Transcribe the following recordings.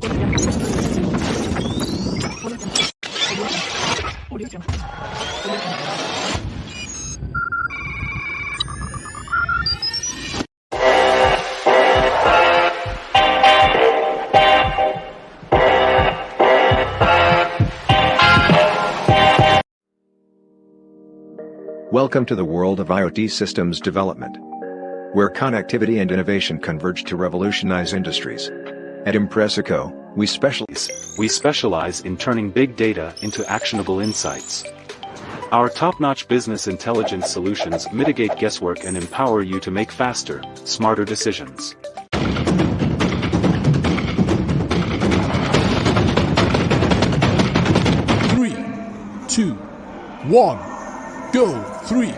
Welcome to the world of IoT systems development, where connectivity and innovation converge to revolutionize industries. At Impressico, we specialize in turning big data into actionable insights. Our top-notch business intelligence solutions mitigate guesswork and empower you to make faster, smarter decisions. 3, 2, 1. Go! 3.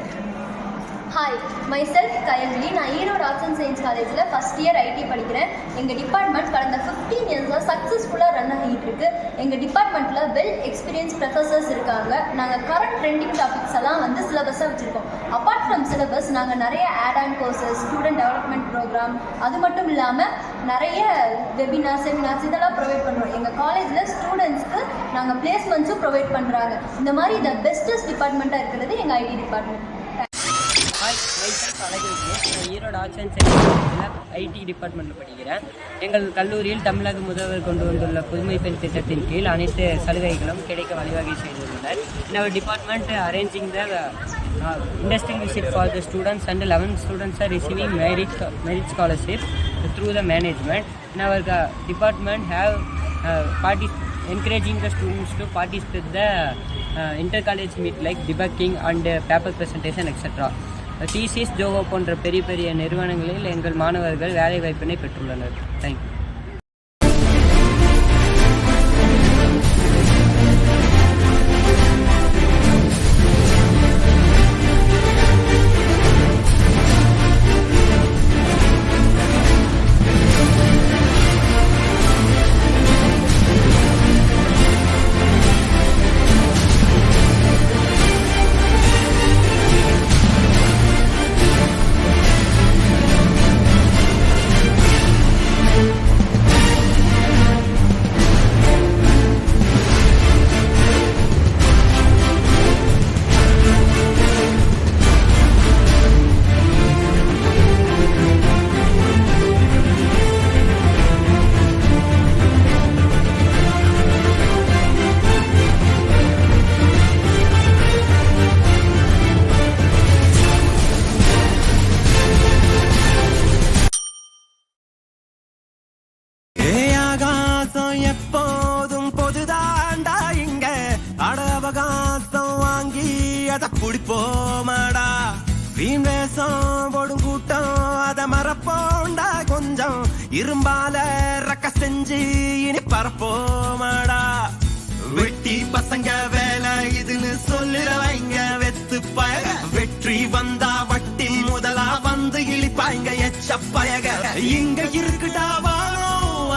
Hi myself Kayalvi. நான் Erode arts and science காலேஜில் first year IT படிக்கிறேன். எங்கள் department கடந்த 15 இயர்ஸாக சக்ஸஸ்ஃபுல்லாக run ஆகிட்டு இருக்கு. எங்கள் டிபார்ட்மெண்ட்டில் வெல் எக்ஸ்பீரியன்ஸ் ப்ரொஃபஸர்ஸ் இருக்காங்க. நாங்கள் கரண்ட் ட்ரெண்டிங் டாபிக்ஸ் எல்லாம் சிலபஸாக வச்சுருக்கோம். அப்பார்ட் ஃப்ரம் சிலபஸ் நாங்கள் நிறைய add on courses, student development programme, அது மட்டும் இல்லாமல் நிறைய வெபினார், செமினார்ஸ் இதெல்லாம் ப்ரொவைட் பண்ணுறோம். எங்கள் காலேஜில் ஸ்டூடெண்ட்ஸ்க்கு நாங்கள் பிளேஸ்மெண்ட்ஸும் ப்ரொவைட் பண்ணுறாங்க. இந்த மாதிரி த பெஸ்டஸ்ட் டிபார்ட்மெண்ட்டாக இருக்கிறது எங்கள் ஐடி டிபார்ட்மெண்ட். ஹாய், மைசெல்ஃப் அழகு விக்னேஷ். நான் ஈரோடு ஆர்ட்ஸ் அண்ட் சயின்ஸ் காலேஜில் ஐடி டிபார்ட்மெண்ட்டில் படிக்கிறேன். எங்கள் கல்லூரியில் தமிழக முதல்வர் கொண்டு வந்துள்ள புதுமை பெண் திட்டத்தின் கீழ் அனைத்து சலுகைகளும் கிடைக்க வழிவகை செய்துள்ளனர். In our department arranging the industry visit for the students, and 11 students are receiving merit scholarship through the management. In our department have encouraging the students to participate the inter-college meet like debugging and paper presentation etc. TCS, Zoho போன்ற பெரிய பெரிய நிறுவனங்களில் எங்கள் மாணவர்கள் வேலை வாய்ப்பினை பெற்றுள்ளனர். Thank you. எப்போதும் பொதுதாண்டா இங்க அடவகாசம் வாங்கி அத குடிப்போமாடா. வீண் வேஷம் போடும் கூட்டம் அத மறப்போண்டா. கொஞ்சம் இரும்பால ரக்க செஞ்சு இனி பரப்போமாடா. வெட்டி பசங்க வேலை இதுன்னு சொல்லுறவங்க வெத்து பயக. வெற்றி வந்தா வட்டி முதலா வந்து இழிப்பாங்க எச்ச பயக. இங்க இருக்குடா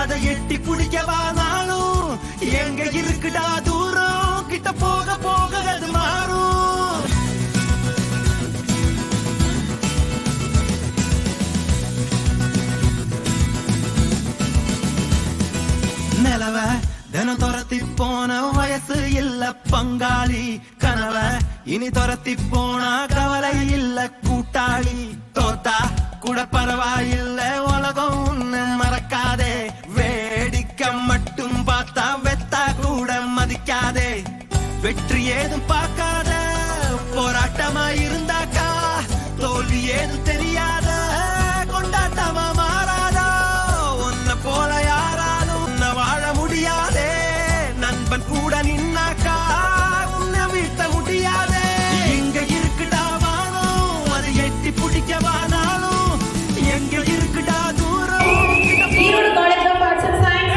அதை எட்டி பிடிக்கவானாலும் எங்க இருக்குடா தூரம். கிட்ட போக போக அது மாறும். நிலவ தினம் துரத்தி போன வயசு இல்ல பங்காளி. கனவ இனி துரத்தி போனா கவலை இல்ல கூட்டாளி. தோத்தா கூட பரவாயில்ல, உலகம் ஒண்ணு மறக்காதே. வேடிக்கை மட்டும் பார்த்தா வெத்தா கூட மதிக்காதே. வெற்றி ஏதும் பார்க்காத, போராட்டமா இருந்தாக்கா தோல்வி ஏதும் தெரியாத. கொண்டாட்டமா மாறாதா, உன்னை போல யாராலும் உன்னை வாழ முடியாதே. நண்பன் கூட நின்னாக்கா உன்னை வீழ்த்த முடியாதே. இங்க இருக்குடா வானம், அது எட்டி பிடிக்கவானாலும் எங்க இருக்குடா தூரம். Erode college of arts and science.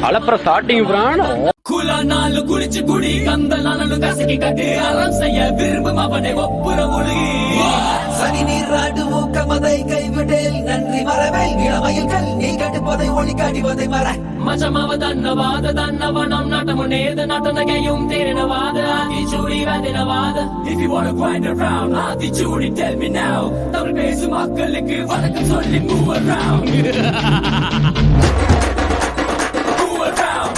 అలప్ర స్టార్టింగ్ ప్రాణం குலநாளு குளிச்சு குடி கந்தலானு கசக்கி கட்டி அறம் செய்ய விரும்பும் அவனை ஒப்புற ஒழுகி சனி நீராடு ஊக்கமதை கைவிடேல் நன்றி மறவேல் இளமையில் கல் நீ கட்டுப்பதை ஒளி காடிவதை மற மஜமாவ தன்னவாத தன்னவனம் நட்டமுனேது நட்டனகையும் தேரினவாத ஆதிச்சூடி வந்தினவாத If you wanna grind around ஆதிச்சூடி tell me now Tamil பேசும் மக்களுக்கு வணக்கம் சொல்லி move around move around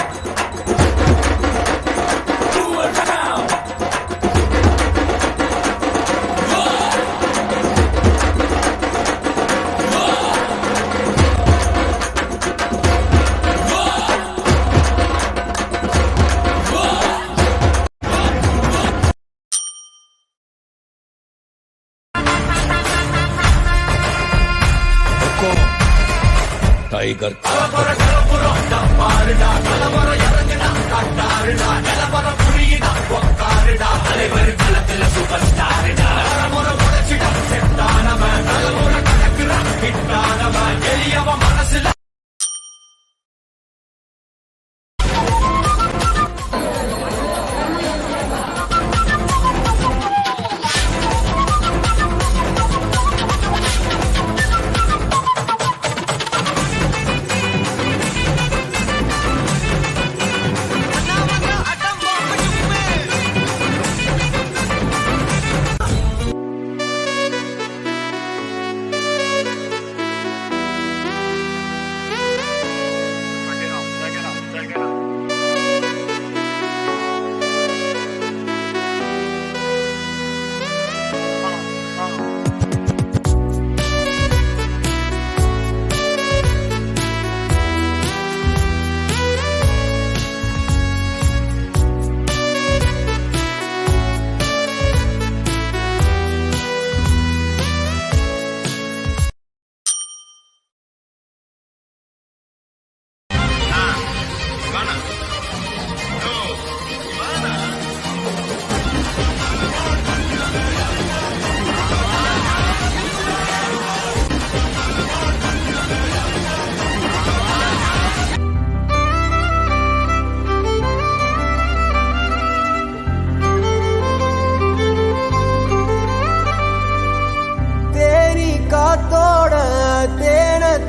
tiger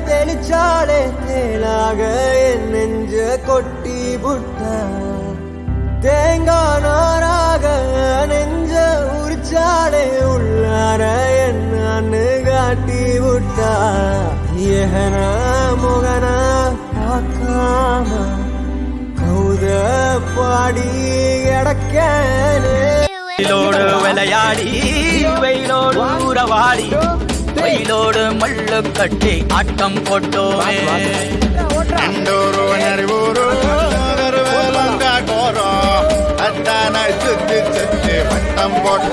தெளிச்சாலே தேனாக என் நெஞ்ச கொட்டி புட்ட தேங்காய் நாராக நெஞ்ச உரிச்சாலே உள்ளார என்னன்னு காட்டி விட்டா ஏகன முகன பார்க்காம கௌத பாடி கிடக்கேனே விளையாடி வெயிலோடு உறவாடி வெயிலோடு மல்லு கட்டி ஆட்டம் போட்டோமே ಎಂಡೂರು ನರಿವೂರು ಕೋರೋ ಅದ್ದಾನ ಸುತ್ತಿ ಸುತ್ತಿ ಪಟ್ಟಂ ಪೊಟ್ಟ